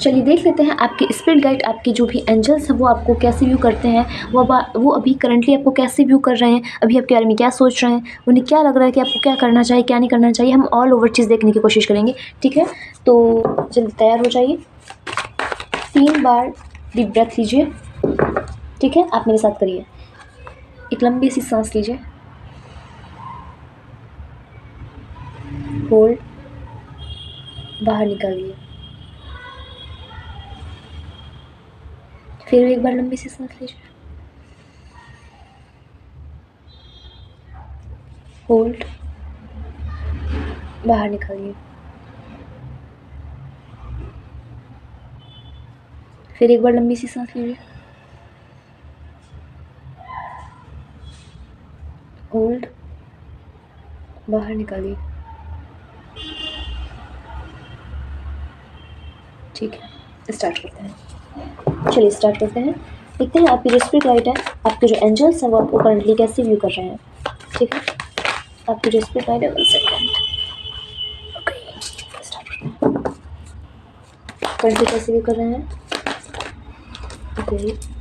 चलिए देख लेते हैं आपके स्पिरिट गाइड, आपके जो भी एंजल्स हैं वो आपको कैसे व्यू करते हैं, वो अभी करंटली आपको कैसे व्यू कर रहे हैं, अभी आपके बारे में क्या सोच रहे हैं, उन्हें क्या लग रहा है कि आपको क्या करना चाहिए क्या नहीं करना चाहिए। हम ऑल ओवर चीज़ देखने की कोशिश करेंगे, ठीक है। तो चलिए तैयार हो जाइए, 3 बार डीप ब्रेथ लीजिए, ठीक है। आप मेरे साथ करिए, एक लंबी सी सांस लीजिए, होल्ड, बाहर निकालिए, फिर एक बार लंबी सी सांस लीजिए, होल्ड, बाहर निकालिए, फिर एक बार लंबी सी सांस लीजिए, होल्ड, बाहर निकालिए, ठीक है। स्टार्ट करते हैं, चलिए स्टार्ट करते हैं। देखते हैं आपकी जो स्पिरिट गाइड है, आपके जो एंजल्स हैं वो आपको करंटली कैसे व्यू कर रहे हैं, ठीक है। आपकी जो स्पिरिट गाइड है, 1 सेकेंड, ओके स्टार्ट करते हैं। करंटली कैसे व्यू कर रहे हैं, ओके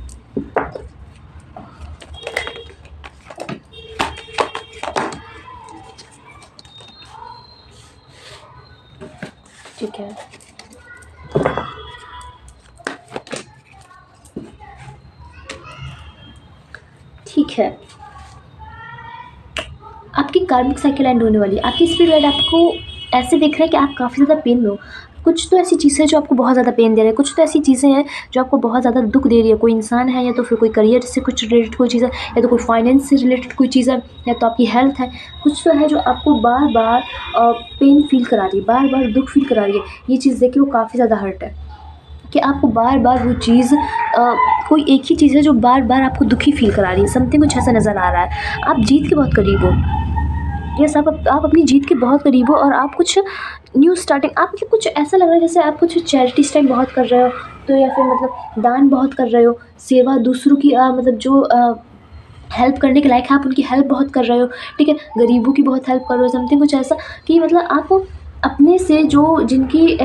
ठीक है। ठीक है, आपकी कार्मिक साइकिल एंड होने वाली है। आपकी स्पिरिट गाइड आपको ऐसे देख रहा है कि आप काफ़ी ज़्यादा पेन में हो। कुछ तो ऐसी चीज़ें हैं जो आपको बहुत ज़्यादा पेन दे रहे हैं, कुछ तो ऐसी चीज़ें हैं जो आपको बहुत ज़्यादा दुख दे रही है। कोई इंसान है, या तो फिर कोई करियर से कुछ रिलेटेड कोई चीज़ है, या तो कोई फाइनेंस से रिलेटेड कोई चीज़ है, या तो आपकी हेल्थ है। कुछ तो है जो आपको बार बार पेन फील करा रही है, बार बार दुख फील करा रही है। ये चीज़ देख के वो काफ़ी ज़्यादा हर्ट है कि आपको बार बार वो चीज़ कोई एक ही चीज़ है जो बार बार आपको दुखी फील करा रही है। समथिंग कुछ ऐसा नज़र आ रहा है, आप जीत के बहुत करीब हो। यस, आप अपनी जीत के बहुत करीब हो, और आप कुछ न्यू स्टार्टिंग, आपके कुछ ऐसा लग रहा है जैसे आप कुछ चैरिटी टाइम बहुत कर रहे हो, तो या फिर मतलब दान बहुत कर रहे हो, सेवा दूसरों की मतलब जो हेल्प करने के लायक है आप उनकी हेल्प बहुत कर रहे हो, ठीक है। गरीबों की बहुत हेल्प कर रहे हो, समथिंग कुछ ऐसा कि मतलब आप अपने से जो जिनकी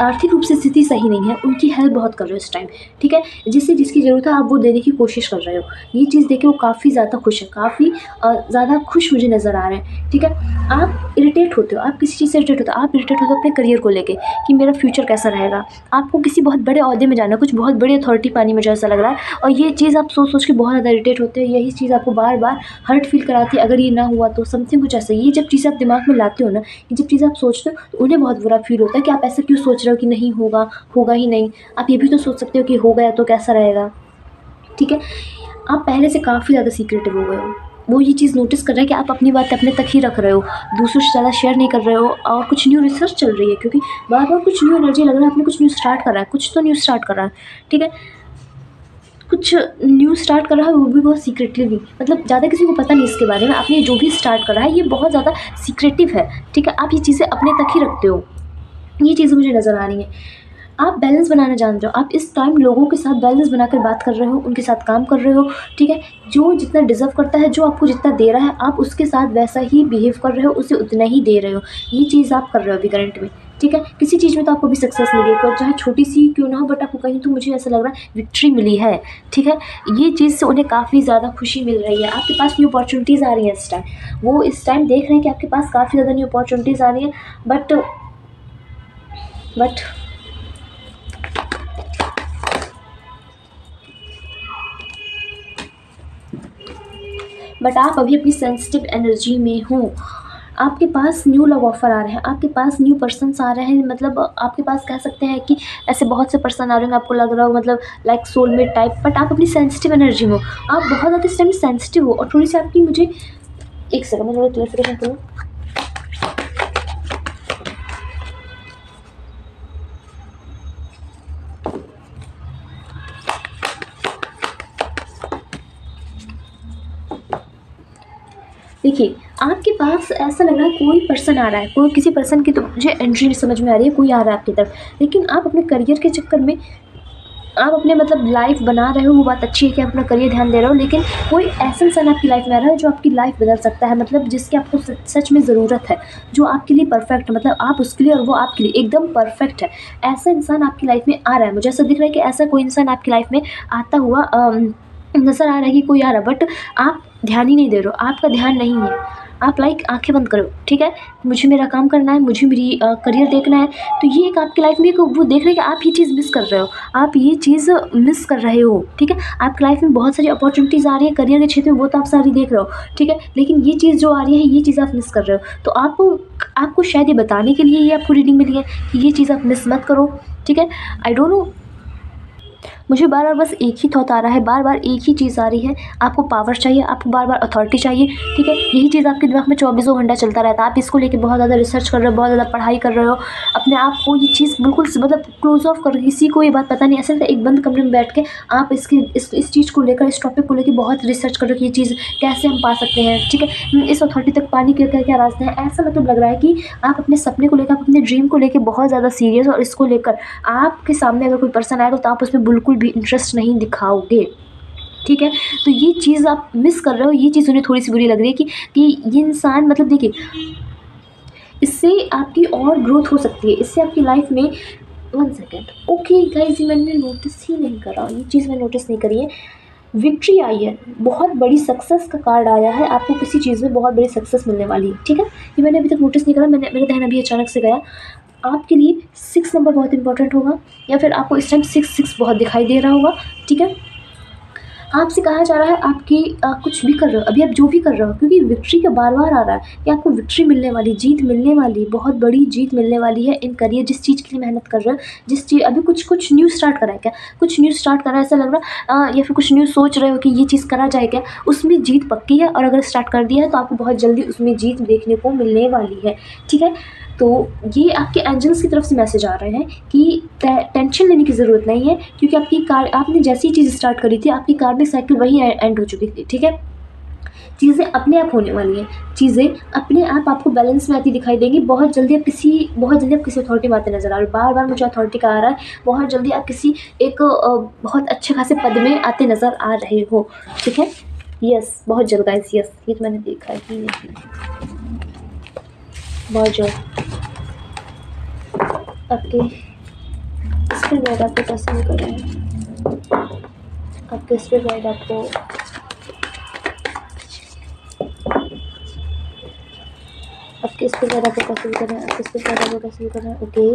आर्थिक रूप से स्थिति सही नहीं है उनकी हेल्प बहुत कर रहे हो इस टाइम, ठीक है। जिसकी ज़रूरत है आप वो देने की कोशिश कर रहे हो। ये चीज़ देख के वो काफ़ी ज़्यादा खुश है, काफ़ी ज़्यादा खुश मुझे नज़र आ रहे हैं, ठीक है। आप इरिटेट होते हो, आप किसी चीज़ से इरिटेट होते हो, आप इरिटेट होते हो अपने करियर को लेके कि मेरा फ्यूचर कैसा रहेगा। आपको किसी बहुत बड़े ओहदे में जाना है, कुछ बहुत बड़ी अथॉरिटी पानी मुझे ऐसा लग रहा है, और ये चीज़ आप सोच के बहुत ज़्यादा इरिटेट होते हो। यही चीज़ आपको बार बार हर्ट फील कराती है, अगर ये ना हुआ तो, समथिंग कुछ ऐसा। ये जब चीज़ें आप दिमाग में लाते हो ना, ये जब चीज़ें आप सोचते हो तो उन्हें बहुत बुरा फील होता है कि आप ऐसा क्यों सोच रहे हो कि नहीं होगा, होगा ही नहीं। आप ये भी तो सोच सकते हो कि हो गया तो कैसा रहेगा, ठीक है। आप पहले से काफ़ी ज़्यादा सीक्रेटिव हो गए हो। वो ये चीज़ नोटिस कर रहा है कि आप अपनी बात अपने तक ही रख रहे हो, दूसरों से ज़्यादा शेयर नहीं कर रहे हो, और कुछ न्यू रिसर्च चल रही है, क्योंकि बार बार कुछ न्यू एनर्जी लग रहा है, आपने कुछ न्यू स्टार्ट कर रहा है, कुछ तो न्यू स्टार्ट कर रहा है, ठीक है। कुछ न्यू स्टार्ट कर रहा है, वो भी बहुत सीक्रेटली, मतलब ज़्यादा किसी को पता नहीं इसके बारे में। आपने जो भी स्टार्ट कर रहा है ये बहुत ज़्यादा सीक्रेटिव है, ठीक है। आप ये चीज़ें अपने तक ही रखते हो, ये चीज़ें मुझे नज़र आ रही हैं। आप बैलेंस बनाना जानते हो, आप इस टाइम लोगों के साथ बैलेंस बनाकर बात कर रहे हो, उनके साथ काम कर रहे हो, ठीक है। जो जितना डिज़र्व करता है, जो आपको जितना दे रहा है, आप उसके साथ वैसा ही बिहेव कर रहे हो, उसे उतना ही दे रहे हो। ये चीज़ आप कर रहे हो अभी करंट में, ठीक है। किसी चीज़ में तो आपको भी सक्सेस मिली है, चाहे छोटी सी क्यों ना हो, बट आपको कहीं तो मुझे ऐसा लग रहा है विक्ट्री मिली है, ठीक है। ये चीज़ से उन्हें काफ़ी ज़्यादा खुशी मिल रही है। आपके पास न्यू अपॉर्चुनिटीज़ आ रही हैं इस टाइम, वो इस टाइम देख रहे हैं कि आपके पास काफ़ी ज़्यादा न्यू अपॉर्चुनिटीज़ आ रही हैं, बट आप अभी अपनी सेंसिटिव एनर्जी में हो। आपके पास न्यू लव ऑफ़र आ रहे हैं, आपके पास न्यू पर्सन्स आ रहे हैं, मतलब आपके पास कह सकते हैं कि ऐसे बहुत से पर्सन आ रहे हैं, आपको लग रहा हो मतलब लाइक सोलमेट टाइप, बट आप अपनी सेंसिटिव एनर्जी में हो। आप बहुत ज़्यादा इस टाइम सेंसिटिव हो, और थोड़ी सी आपकी मुझे एक सेकंड में थोड़ा क्लियरिफिकेशन करूँ। देखिए, आपके पास ऐसा लग रहा है कोई पर्सन आ रहा है, कोई किसी पर्सन की तो मुझे एंट्री समझ में आ रही है, कोई आ रहा है आपकी तरफ, लेकिन आप अपने करियर के चक्कर में आप अपने मतलब लाइफ बना रहे हो, वो बात अच्छी है कि आप अपना करियर ध्यान दे रहे हो, लेकिन कोई ऐसा इंसान आपकी लाइफ में आ रहा है जो आपकी लाइफ बदल सकता है, मतलब जिसकी आपको सच में ज़रूरत है, जो आपके लिए परफेक्ट है, मतलब आप उसके लिए और वो आपके लिए एकदम परफेक्ट है। ऐसा इंसान आपकी लाइफ में आ रहा है, मुझे ऐसा दिख रहा है कि ऐसा कोई इंसान आपकी लाइफ में आता हुआ नज़र आ रहा है कि कोई आ रहा है, बट आप ध्यान ही नहीं दे रहे हो, आपका ध्यान नहीं है। आप लाइक आंखें बंद करो, ठीक है, मुझे मेरा काम करना है, मुझे मेरी करियर देखना है। तो ये एक आपकी लाइफ में एक वो देख रहे हैं कि आप ये चीज़ मिस कर रहे हो, आप ये चीज़ मिस कर रहे हो, ठीक है। आपकी लाइफ में बहुत सारी अपॉर्चुनिटीज़ आ रही है करियर के क्षेत्र में, वो तो आप सारी देख रहे हो, ठीक है, लेकिन ये चीज़ जो आ रही है, ये चीज़ आप मिस कर रहे हो। तो आपको शायद ये बताने के लिए ये आपको रीडिंग मिली है कि ये चीज़ आप मिस मत करो, ठीक है। आई डोंट नो, मुझे बार-बार बस एक ही थॉट आ रहा है, बार-बार एक ही चीज़ आ रही है, आपको पावर चाहिए, आपको बार-बार अथॉरिटी चाहिए, ठीक है। यही चीज़ आपके दिमाग में चौबीसों घंटा चलता रहता है। आप इसको लेके बहुत ज़्यादा रिसर्च कर रहे हो, बहुत ज़्यादा पढ़ाई कर रहे हो, अपने आप को ये चीज़ बिल्कुल मतलब क्लोज़ ऑफ कर, किसी को ये बात पता नहीं। ऐसा लगता है एक बंद कमरे में बैठ के आप इस चीज़ को लेकर, इस टॉपिक को लेके बहुत रिसर्च कर रहे हो कि ये चीज़ कैसे हम पा सकते हैं, ठीक है। इस अथॉरिटी तक पाने के क्या-क्या रास्ते हैं। ऐसा मतलब लग रहा है कि आप अपने सपने को लेकर, आप अपने ड्रीम को लेके बहुत ज़्यादा सीरियस, और इसको लेकर आपके सामने अगर कोई पर्सन आएगा तो आप उसमें बिल्कुल भी इंटरेस्ट नहीं दिखाओगे, ठीक है। तो ये चीज़ आप मिस कर रहे हो, ये चीज़ उन्हें थोड़ी-सी बुरी लग रही है कि ये इंसान मतलब देखिए, इससे आपकी और ग्रोथ हो सकती है, इससे आपकी लाइफ में 1 सेकंड, ओके गाइज़, ये मैंने नोटिस ही नहीं करा, ये चीज़ मैंने नोटिस नहीं करी है। विक्ट्री आई है, बहुत बड़ी सक्सेस का कार्ड आया है, आपको किसी चीज़ में बहुत बड़ी सक्सेस मिलने वाली है, ठीक है। ये मैंने अभी तक नोटिस नहीं करा, मेरा ध्यान अभी अचानक से गया। आपके लिए 6 नंबर बहुत इंपॉर्टेंट होगा, या फिर आपको इस टाइम 6 बहुत दिखाई दे रहा होगा, ठीक है। आपसे कहा जा रहा है आपकी कुछ भी कर रहे हो, अभी आप जो भी कर रहे हो, क्योंकि विक्ट्री का बार-बार आ रहा है कि आपको विक्ट्री मिलने वाली, जीत मिलने वाली, बहुत बड़ी जीत मिलने वाली है इन करियर, जिस चीज़ के लिए मेहनत कर रहे हो, जिस चीज़ अभी कुछ न्यू स्टार्ट करा है क्या? कुछ न्यू स्टार्ट करा है ऐसा लग रहा है, या फिर कुछ न्यू सोच रहे हो कि ये चीज़ करा जाए क्या? उसमें जीत पक्की है, और अगर स्टार्ट कर दिया है तो आपको बहुत जल्दी उसमें जीत देखने को मिलने वाली है, ठीक है। तो ये आपके एंजल्स की तरफ से मैसेज आ रहे हैं कि टेंशन लेने की ज़रूरत नहीं है, क्योंकि आपकी कार, आपने जैसी चीज़ स्टार्ट करी थी, आपकी कार्मिक साइकिल वहीं एंड हो चुकी थी, ठीक है। चीज़ें अपने आप होने वाली हैं, चीज़ें अपने आप आपको बैलेंस में आती दिखाई देंगी। बहुत जल्दी आप किसी अथॉरिटी में आते नज़र आ रहे हो। बार-बार मुझे अथॉरिटी का आ रहा है, बहुत जल्दी आप किसी एक बहुत अच्छे खासे पद में आते नज़र आ रहे हो, ठीक है। यस, बहुत जल्द गाइस, यस, ये तो मैंने देखा ही नहीं, बहुत जल्द। आपके स्पिरिट गाइड आपको पसंद कर रहे हैं, आपके स्पिरिट गाइड आपको आपके स्पिरिट गाइड आपको पसंद कर रहे हैं, आपके स्पिरिट गाइड आपको पसंद कर रहे हैं, okay.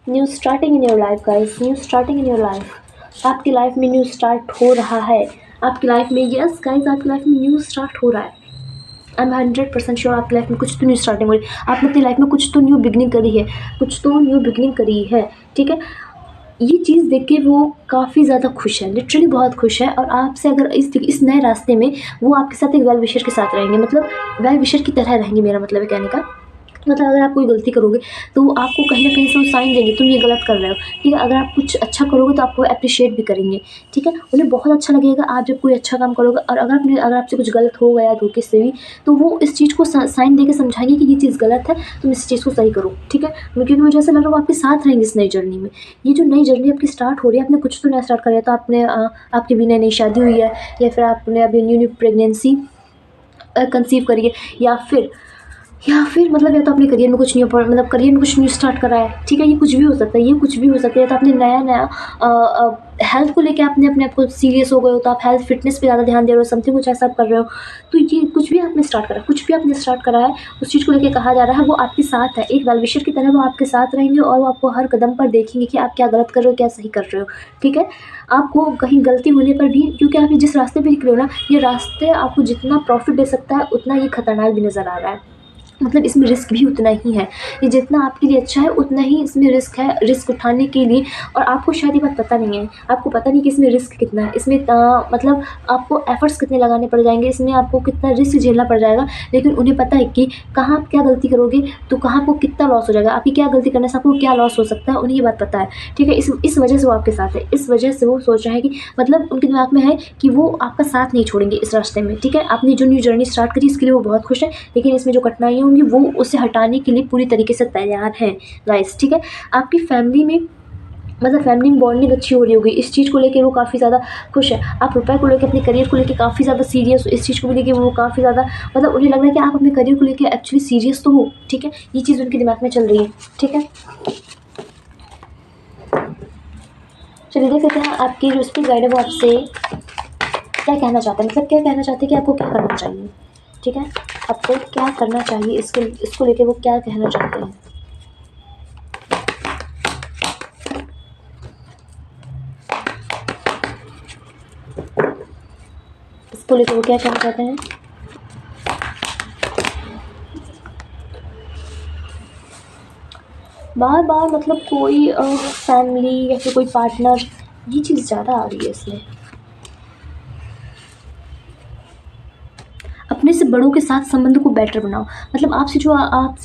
New starting in your life guys, new starting in your life. आपकी लाइफ में न्यू स्टार्ट हो रहा है, आपकी लाइफ में, यस गाइस, आपकी लाइफ में न्यू स्टार्ट हो रहा है। आई एम 100% श्योर आपकी लाइफ में कुछ तो न्यू स्टार्टिंग हो रही है। आपने अपनी लाइफ में कुछ तो न्यू बिगनिंग करी है, कुछ तो न्यू बिगनिंग करी है, ठीक है। ये चीज़ देख के वो काफ़ी ज़्यादा खुश है, लिटरली बहुत खुश है, और आपसे अगर इस नए रास्ते में वो आपके साथ एक वेल विशर के साथ रहेंगे, मतलब वेल विशर की तरह रहेंगे, मेरा मतलब है कहने का। मतलब अगर आप कोई गलती करोगे तो वो आपको कहीं न कहीं से वो साइन देंगे, तुम ये गलत कर रहे हो, ठीक है। अगर आप कुछ अच्छा करोगे तो आपको एप्रिशिएट भी करेंगे, ठीक है। उन्हें बहुत अच्छा लगेगा आप जब कोई अच्छा काम करोगे, और अगर आपसे कुछ गलत हो गया धोखे से भी, तो वो इस चीज़ को साइन देके समझाएंगे कि ये चीज़ गलत है, तुम इस चीज़ को सही करो, ठीक है। क्योंकि मुझे ऐसा लग रहा है वो आपके साथ रहेंगे इस नई जर्नी में। ये जो नई जर्नी आपकी स्टार्ट हो रही है, आपने कुछ तो नया स्टार्ट करा है, तो आपने आपकी भी नई शादी हुई है, या फिर आपने अभी न्यू प्रेगनेंसी कंसीव करी है, या फिर मतलब या तो अपने करियर में कुछ न्यू, मतलब करियर में कुछ न्यू स्टार्ट करा है, ठीक है। ये कुछ भी हो सकता है, ये कुछ भी हो सकता है। तो आपने नया हेल्थ को लेके आपने अपने आप को सीरियस हो गए हो, तो आप हेल्थ फिटनेस पे ज़्यादा ध्यान दे रहे हो, समथिंग कुछ ऐसा आप कर रहे हो। तो ये कुछ भी आपने स्टार्ट करा, कुछ भी आपने स्टार्ट करा है, उस चीज़ को लेके कहा जा रहा है वो आपके साथ है, एक वेल विशर की तरह वो आपके साथ रहेंगे, और वो आपको हर कदम पर देखेंगे कि आप क्या गलत कर रहे हो, क्या सही कर रहे हो, ठीक है। आपको कहीं गलती होने पर भी, क्योंकि आप जिस रास्ते पर निकले हो ना, ये रास्ते आपको जितना प्रॉफिट दे सकता है उतना ही खतरनाक भी नज़र आ रहा है। मतलब इसमें रिस्क भी उतना ही है। ये जितना आपके लिए अच्छा है उतना ही इसमें रिस्क है, रिस्क उठाने के लिए। और आपको शायद ये बात पता नहीं है, आपको पता नहीं कि इसमें रिस्क कितना है, इसमें मतलब आपको एफ़र्ट्स कितने लगाने पड़ जाएँगे, इसमें आपको कितना रिस्क झेलना पड़ जाएगा। लेकिन उन्हें पता है कि कहाँ आप क्या गलती करोगे तो कहाँ आपको कितना लॉस हो जाएगा, आपकी क्या गलती करने से आपको क्या लॉस हो सकता है, उन्हें ये बात पता है, ठीक है? इस वजह से वो आपके साथ है, इस वजह से वो सोच रहे हैं कि मतलब उनके दिमाग में है कि वो आपका साथ नहीं छोड़ेंगे इस रास्ते में, ठीक है? आपने जो न्यू जर्नी स्टार्ट करी इसके लिए वो बहुत खुश हैं, लेकिन इसमें जो कठिनाइयाँ होंगी वो उसे हटाने के लिए पूरी तरीके से तैयार हैं गाइस, ठीक है? आपकी फैमिली में मतलब फैमिली में बॉन्डिंग अच्छी हो रही होगी, इस चीज़ को लेके वो काफ़ी ज़्यादा खुश है। आप रुपए को लेके, अपने करियर को लेके काफ़ी ज़्यादा सीरियस हो, इस चीज़ को भी लेके वो काफ़ी ज़्यादा मतलब उन्हें लग रहा है कि आप अपने करियर को लेके एक्चुअली सीरियस तो हो, ठीक है? ये चीज़ उनके दिमाग में चल रही है, ठीक है? चलिए देख लेते हैं आपकी जो स्पिरिट गाइड है वो आपसे क्या कहना चाहते हैं, मतलब क्या कहना चाहते हैं कि आपको क्या करना चाहिए, ठीक है? आपको क्या करना चाहिए, इसको लेके वो क्या कहना चाहते हैं। इसको लेके वो क्या कहना चाहते हैं। बार बार मतलब कोई फैमिली या फिर कोई पार्टनर, ये चीज़ ज़्यादा आ रही है इसमें। अपने से बड़ों के साथ संबंध को बेटर बनाओ, मतलब आपसे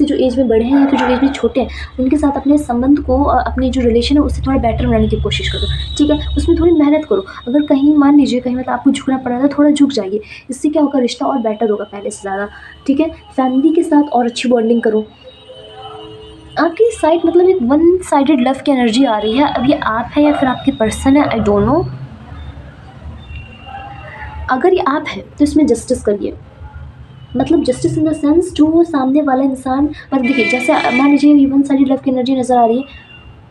जो एज में बड़े हैं या फिर जो एज में छोटे हैं, उनके साथ अपने संबंध को अपने जो रिलेशन है उससे थोड़ा बेटर बनाने की कोशिश करो, ठीक है? उसमें थोड़ी मेहनत करो। अगर कहीं मान लीजिए कहीं मतलब आपको झुकना पड़ रहा है, थोड़ा झुक जाइए, इससे क्या होगा, रिश्ता और बेटर होगा पहले से ज़्यादा, ठीक है? फैमिली के साथ और अच्छी बॉन्डिंग करो। आपकी साइड मतलब एक वन साइडेड लव की एनर्जी आ रही है, अब ये आप है या फिर आपके पर्सन है, आई डोंट नो। अगर ये आप है तो इसमें जस्टिस करिए, मतलब जस्टिस इन द सेंस जो वो सामने वाला इंसान, मतलब देखिए जैसे मान लीजिए ये वन साइडेड लव की एनर्जी नज़र आ रही है,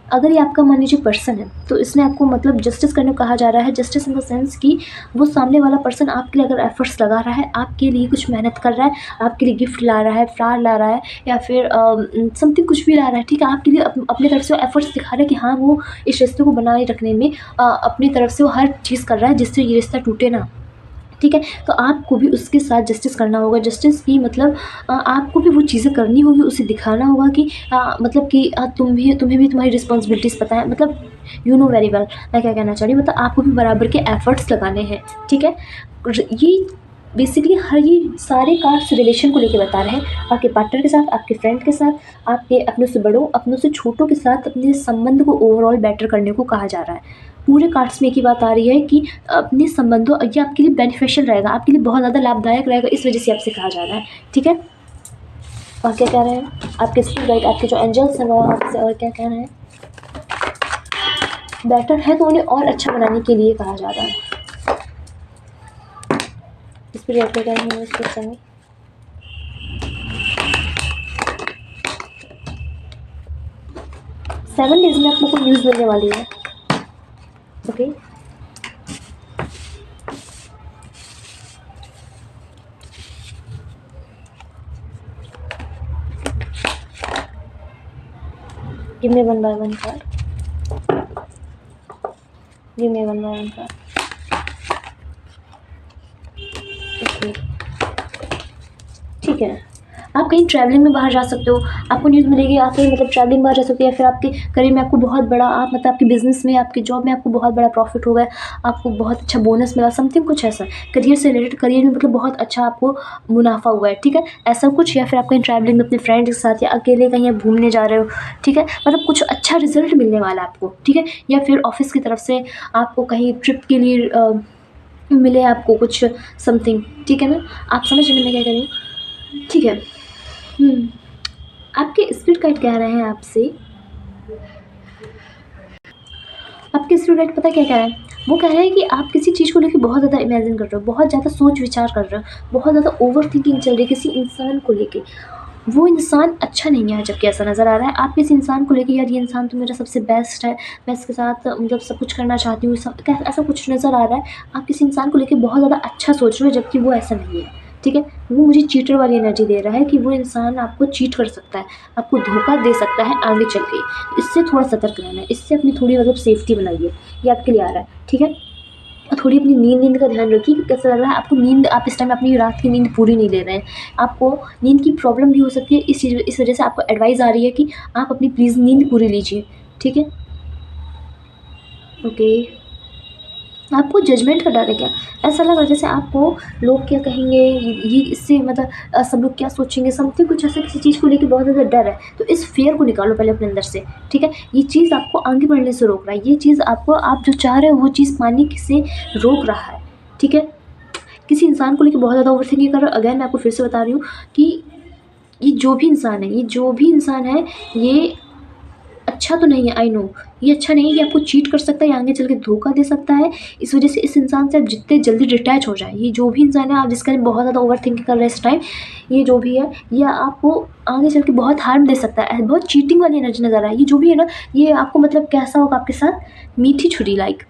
अगर ये आपका मान लीजिए पर्सन है तो इसमें आपको मतलब जस्टिस करने को कहा जा रहा है। जस्टिस इन द सेंस कि वो सामने वाला पर्सन आपके लिए अगर एफर्ट्स लगा रहा है, आपके लिए कुछ मेहनत कर रहा है, आपके लिए गिफ्ट ला रहा है, फ्लावर ला रहा है या फिर समथिंग कुछ भी ला रहा है, ठीक है? आपके लिए अपनी तरफ से वो एफर्ट्स दिखा रहा है कि हाँ वो इस रिश्ते को बनाए रखने में अपनी तरफ से वो हर चीज़ कर रहा है जिससे ये रिश्ता टूटे ना, ठीक है? तो आपको भी उसके साथ जस्टिस करना होगा। जस्टिस की मतलब आपको भी वो चीज़ें करनी होगी, उसे दिखाना होगा कि मतलब कि तुम्हें भी तुम्हारी रिस्पॉन्सिबिलिटीज़ पता है, मतलब यू नो वेरी वेल मैं क्या कहना चाह रही हूँ, मतलब आपको भी बराबर के एफर्ट्स लगाने हैं, ठीक है? ये बेसिकली हर ये सारे कार्ड्स रिलेशन को लेके बता रहे हैं, आपके पार्टनर के साथ, आपके फ्रेंड के साथ, आपके अपनों से बड़ों, अपनों से छोटों के साथ अपने संबंध को ओवरऑल बेटर करने को कहा जा रहा है। पूरे कार्ड्स में एक ही बात आ रही है कि अपने संबंधों, ये आपके लिए बेनिफिशियल रहेगा, आपके लिए बहुत ज़्यादा लाभदायक रहेगा, इस वजह से आपसे कहा जा रहा है, ठीक है? और क्या कह रहे हैं आपके स्पिरिट गाइड, आपके जो एंजल्स हैं वो आपसे और क्या कह रहे हैं। बेटर है तो उन्हें और अच्छा बनाने के लिए कहा जा रहा है। स्पिरिट गाइड क्या कह रहे हैं इस समय। सेवन डेज में आपको कोई न्यूज़ मिलने वाली है, okay? Give me one by one card, give me one by one card, okay? ठीक है, आप कहीं ट्रैवलिंग में बाहर जा सकते हो, आपको न्यूज़ मिलेगी, आप कहीं मतलब ट्रैवलिंग बाहर जा सकते हो, या फिर आपके करियर में आपको बहुत बड़ा आप मतलब आपके बिज़नेस में, आपकी जॉब में आपको बहुत बड़ा प्रॉफिट होगा, आपको बहुत अच्छा बोनस मिला, समथिंग कुछ ऐसा करियर से रिलेटेड, करियर में मतलब बहुत अच्छा आपको मुनाफा हुआ है, ठीक है? ऐसा कुछ, या फिर आप कहीं ट्रैवलिंग में अपने फ्रेंड्स के साथ या अकेले कहीं आप घूमने जा रहे हो, ठीक है? मतलब कुछ अच्छा रिजल्ट मिलने वाला है आपको, ठीक है? या फिर ऑफिस की तरफ से आपको कहीं ट्रिप के लिए मिले आपको कुछ समथिंग, ठीक है ना? आप समझ रहे हैं मैं क्या कह रही हूँ, ठीक है? आपके स्पिरिट गाइड कह रहे हैं आपसे, आपके स्पिरिट गाइड पता क्या कह रहे हैं, वो कह रहे हैं कि आप किसी चीज़ को लेके बहुत ज़्यादा इमेजिन कर रहे हो, बहुत ज़्यादा सोच विचार कर रहे हो, बहुत ज़्यादा ओवर थिंकिंग चल रही है किसी इंसान को लेके। वो इंसान अच्छा नहीं है, जबकि ऐसा नज़र आ रहा है आप किसी इंसान को लेके, यार ये इंसान तो मेरा सबसे बेस्ट है, मैं इसके साथ मतलब सब कुछ करना चाहती हूँ, ऐसा कुछ नज़र आ रहा है। आप किसी इंसान को लेके बहुत ज़्यादा अच्छा सोच रहे हो, जबकि वो ऐसा नहीं है, ठीक है? वो मुझे चीटर वाली एनर्जी दे रहा है कि वो इंसान आपको चीट कर सकता है, आपको धोखा दे सकता है आगे चल के। इससे थोड़ा सतर्क रहना है, इससे अपनी थोड़ी मतलब सेफ्टी बनाइए, ये आपके लिए आ रहा है, ठीक है? और थोड़ी अपनी नींद का ध्यान रखिए कि कैसा लग रहा है आपको। नींद आप इस टाइम अपनी रात की नींद पूरी नहीं ले रहे हैं, आपको नींद की प्रॉब्लम भी हो सकती है। इस वजह से आपको एडवाइस आ रही है कि आप अपनी प्लीज़ नींद पूरी लीजिए, ठीक है? ओके। आपको जजमेंट का डर है क्या? ऐसा लग रहा है जैसे आपको लोग क्या कहेंगे, ये इससे मतलब सब लोग क्या सोचेंगे, समथिंग कुछ ऐसा किसी चीज़ को लेके बहुत ज़्यादा डर है। तो इस फ़ियर को निकालो पहले अपने अंदर से, ठीक है? ये चीज़ आपको आगे बढ़ने से रोक रहा है, ये चीज़ आपको आप जो चाह रहे हो वो चीज़ पाने से रोक रहा है, ठीक है? किसी इंसान को लेके बहुत ज़्यादा ओवरथिंकिंग कर रहे हो। अगेन मैं आपको फिर से बता रही हूँ कि ये जो भी इंसान है, ये अच्छा तो नहीं है, आई नो। ये अच्छा नहीं है, ये आपको चीट कर सकता है, ये आगे चल के धोखा दे सकता है। इस वजह से इस इंसान से आप जितने जल्दी डिटैच हो जाएँ। ये जो भी इंसान है, आप जिसका बहुत ज़्यादा ओवरथिंकिंग कर रहे हैं इस टाइम, ये जो भी है, ये आपको आगे चल के बहुत हार्म दे सकता है। बहुत चीटिंग वाली एनर्जी नज़र आ रही है। ये जो भी है ना, ये आपको मतलब कैसा होगा आपके साथ, मीठी छुरी लाइक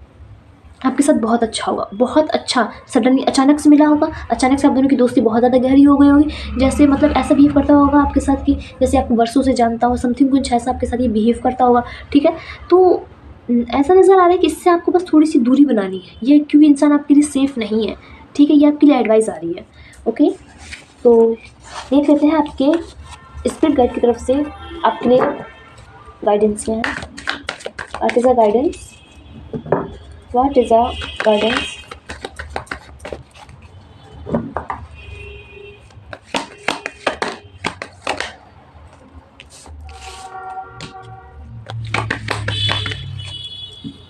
आपके साथ बहुत अच्छा होगा, बहुत अच्छा। सडनली अचानक से मिला होगा, अचानक से आप दोनों की दोस्ती बहुत ज़्यादा गहरी हो गई होगी। जैसे मतलब ऐसा बिहेव करता होगा आपके साथ कि जैसे आपको वर्षों से जानता हो, समथिंग कुछ ऐसा आपके साथ ये बिहेव करता होगा, ठीक है? तो ऐसा नज़र आ रहा है कि इससे आपको बस थोड़ी सी दूरी बनानी है, ये क्योंकि इंसान आपके लिए सेफ़ नहीं है, ठीक है? ये आपके लिए एडवाइस आ रही है, ओके? तो देख लेते हैं आपके स्पिरिट गाइड की तरफ से अपने गाइडेंस क्या है। What is a guidance? What is a guidance?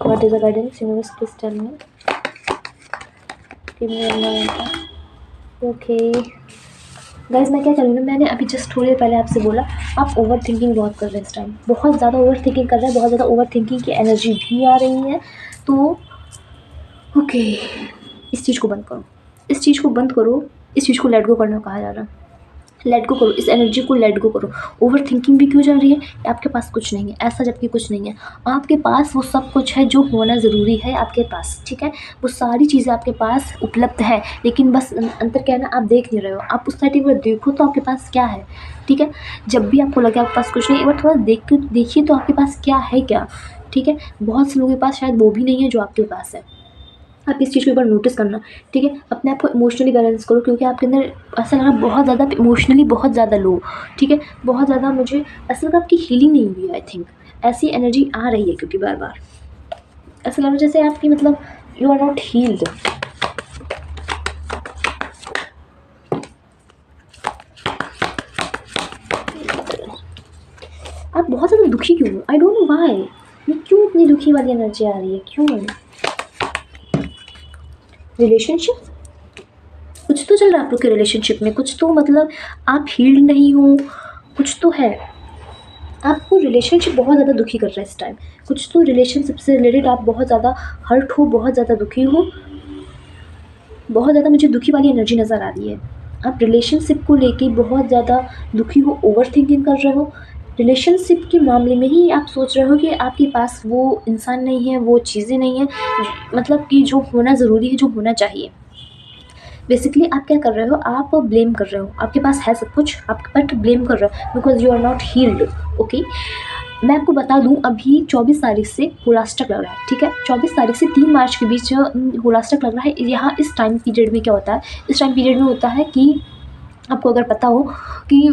What is a guidance? Universe, please tell me. Give me one moment. Okay. Guys मैं क्या कर रही हूँ, मैंने अभी जस्ट थोड़ी देर पहले आपसे बोला आप ओवर थिंकिंग बहुत कर रहे हैं इस टाइम, बहुत ज़्यादा ओवर थिंकिंग कर रहे हैं, बहुत ज़्यादा ओवर थिंकिंग की एनर्जी भी आ रही है। तो ओके, इस चीज़ को बंद करो, इस चीज़ को बंद करो, इस चीज़ को लेट गो करना कहा जा रहा है। लेट गो करो, इस एनर्जी को लेट गो करो। ओवर थिंकिंग भी क्यों चल रही है? आपके पास कुछ नहीं है, ऐसा जबकि कुछ नहीं है। आपके पास वो सब कुछ है जो होना ज़रूरी है आपके पास, ठीक है? वो सारी चीज़ें आपके पास उपलब्ध है, लेकिन बस अंतर क्या है ना, आप देख नहीं रहे हो। आप उस साइड एक बार देखो तो आपके पास क्या है, ठीक है? जब भी आपको लगे आपके पास कुछ नहीं, एक बार थोड़ा देखिए तो आपके पास क्या है क्या, ठीक है? बहुत से लोगों के पास शायद वो भी नहीं है जो आपके पास है। आप इस चीज़ को एक बार नोटिस करना, ठीक है? अपने आप को इमोशनली बैलेंस करो, क्योंकि आपके अंदर ऐसा लग रहा है बहुत ज़्यादा इमोशनली बहुत ज़्यादा लो, ठीक है? बहुत ज़्यादा मुझे ऐसा लग रहा है आपकी हीलिंग नहीं हुई है, आई थिंक। ऐसी एनर्जी आ रही है क्योंकि बार-बार ऐसा लग रहा है जैसे आपकी मतलब यू आर नॉट हील्ड। आप बहुत ज़्यादा दुखी क्यों हो? I don't know why. ये क्यों इतनी दुखी वाली एनर्जी आ रही है, क्यों? रिलेशनशिप कुछ तो चल रहा है आप लोग के रिलेशनशिप में, कुछ तो मतलब आप हील्ड नहीं हो, कुछ तो है। आपको रिलेशनशिप बहुत ज़्यादा दुखी कर रहा है इस टाइम। कुछ तो रिलेशनशिप से रिलेटेड आप बहुत ज़्यादा हर्ट हो, बहुत ज़्यादा दुखी हो, बहुत ज़्यादा मुझे दुखी वाली एनर्जी नज़र आ रही है। आप रिलेशनशिप को लेके बहुत ज़्यादा दुखी हो, ओवर थिंकिंग कर रहे हो। रिलेशनशिप के मामले में ही आप सोच रहे हो कि आपके पास वो इंसान नहीं है, वो चीज़ें नहीं हैं, मतलब कि जो होना ज़रूरी है, जो होना चाहिए। बेसिकली आप क्या कर रहे हो, आप ब्लेम कर रहे हो। आपके पास है सब कुछ, आप बट ब्लेम कर रहे हो because you are not healed, okay? मैं आपको बता दूं, अभी 24 तारीख से होलाष्टक लग रहा है, ठीक है? 24 तारीख से 3 मार्च के बीच होलाष्टक लग रहा है। यहाँ इस टाइम पीरियड में क्या होता है, इस टाइम पीरियड में होता है कि आपको अगर पता हो कि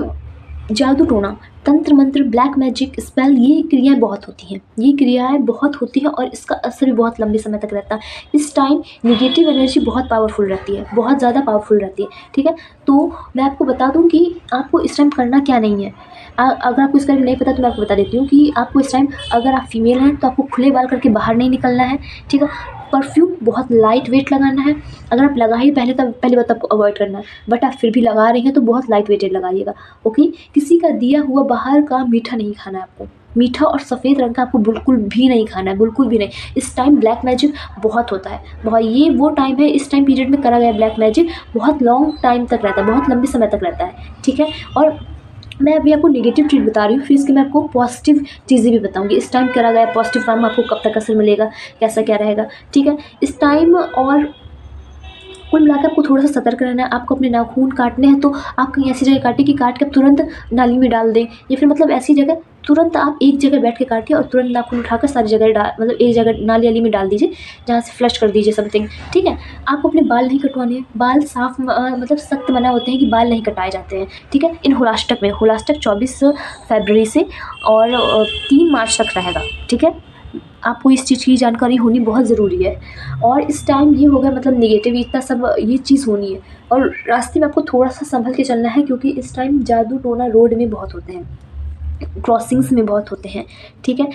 जादू टोना, तंत्र मंत्र, ब्लैक मैजिक, स्पेल, ये क्रियाएँ बहुत होती हैं, ये क्रियाएँ बहुत होती हैं और इसका असर भी बहुत लंबे समय तक रहता है। इस टाइम नेगेटिव एनर्जी बहुत पावरफुल रहती है, बहुत ज़्यादा पावरफुल रहती है, ठीक है? तो मैं आपको बता दूँ कि आपको इस टाइम करना क्या नहीं है। अगर आपको इसके बारे में नहीं पता तो मैं आपको बता देती हूँ कि आपको इस टाइम, अगर आप फीमेल हैं तो आपको खुले बाल करके बाहर नहीं निकलना है, ठीक है? परफ्यूम बहुत लाइट वेट लगाना है। अगर आप लगा ही पहली बात आपको अवॉइड करना है, बट आप फिर भी लगा रहे हैं तो बहुत लाइट वेटेड लगाइएगा, ओके? किसी का दिया हुआ बाहर का मीठा नहीं खाना है आपको। मीठा और सफ़ेद रंग का आपको बिल्कुल भी नहीं खाना है, बिल्कुल भी नहीं। इस टाइम ब्लैक मैजिक बहुत होता है, बहुत। ये वो टाइम है, इस टाइम पीरियड में करा गया ब्लैक मैजिक बहुत लॉन्ग टाइम तक रहता है, बहुत लंबे समय तक रहता है, ठीक है? और मैं अभी आपको नेगेटिव चीज़ बता रही हूँ, फिर इसके मैं आपको पॉजिटिव चीज़ें भी बताऊँगी। इस टाइम करा गया पॉजिटिव काम आपको कब तक असर मिलेगा, कैसा क्या रहेगा, ठीक है? इस टाइम और कुल मिलाकर आपको थोड़ा सा सतर्क रहना है। आपको अपने नाखून काटने हैं तो आप कहीं ऐसी जगह काटें कि काट के आप तुरंत नाली में डाल दें, या फिर मतलब ऐसी जगह तुरंत आप एक जगह बैठ के काटिए और तुरंत नाखून उठाकर सारी जगह मतलब एक जगह नाली वाली में डाल दीजिए, जहाँ से फ्लश कर दीजिए समथिंग, ठीक है। आपको अपने बाल नहीं कटवाने हैं, बाल साफ मतलब सख्त मना होते हैं कि बाल नहीं कटाए जाते हैं, ठीक है। इन होलास्टक में, होलास्टक 24 फरवरी से और 3 मार्च तक रहेगा, ठीक है। आपको इस चीज़ की जानकारी होनी बहुत ज़रूरी है। और इस टाइम ये होगा मतलब नेगेटिव इतना सब ये चीज़ होनी है, और रास्ते में आपको थोड़ा सा संभल के चलना है, क्योंकि इस टाइम जादू टोना रोड में बहुत होते हैं, क्रॉसिंग्स में बहुत होते हैं, ठीक है।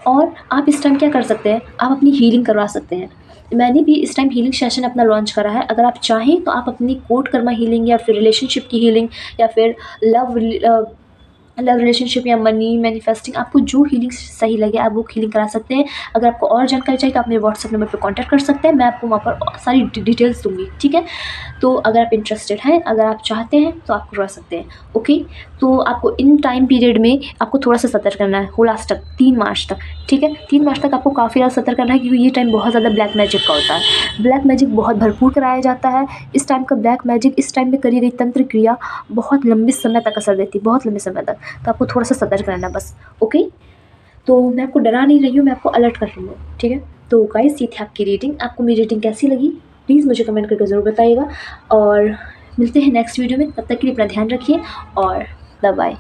और आप इस टाइम क्या कर सकते हैं, आप अपनी हीलिंग करवा सकते हैं। मैंने भी इस टाइम हीलिंग सेशन अपना लॉन्च करा है। अगर आप चाहें तो आप अपनी कोर्ट कर्मा हीलिंग या फिर रिलेशनशिप की हीलिंग या फिर लव रिलेशनशिप या मनी मैनिफेस्टिंग, आपको जो हीलिंग सही लगे आप वो हीलिंग करा सकते हैं। अगर आपको और जानकारी चाहिए तो आप मेरे व्हाट्सएप नंबर पर कॉन्टैक्ट कर सकते हैं, मैं आपको वहाँ पर सारी डिटेल्स दूँगी, ठीक है। तो अगर आप इंटरेस्टेड हैं, अगर आप चाहते हैं तो आप करवा सकते हैं, ओके। तो आपको इन टाइम पीरियड में आपको थोड़ा सा सतर्क रहना है, हो लास्ट तक 3 मार्च तक, ठीक है। 3 मार्च तक आपको काफ़ी ज़्यादा सतर्क रहना है, क्योंकि ये टाइम बहुत ज़्यादा ब्लैक मैजिक का होता है। ब्लैक मैजिक बहुत भरपूर कराया जाता है इस टाइम का। ब्लैक मैजिक इस टाइम में करी गई तंत्र क्रिया बहुत लंबे समय तक असर देती है, बहुत लंबे समय तक। तो आपको थोड़ा सा सतर्क रहना बस, ओके। तो मैं आपको डरा नहीं रही हूँ, मैं आपको अलर्ट कर रही हूँ, ठीक है। तो गाइस ये थी आपकी रीडिंग। आपको मेरी रीडिंग कैसी लगी प्लीज़ मुझे कमेंट करके ज़रूर बताइएगा, और मिलते हैं नेक्स्ट वीडियो में। तब तक के लिए अपना ध्यान रखिए और बाय बाय।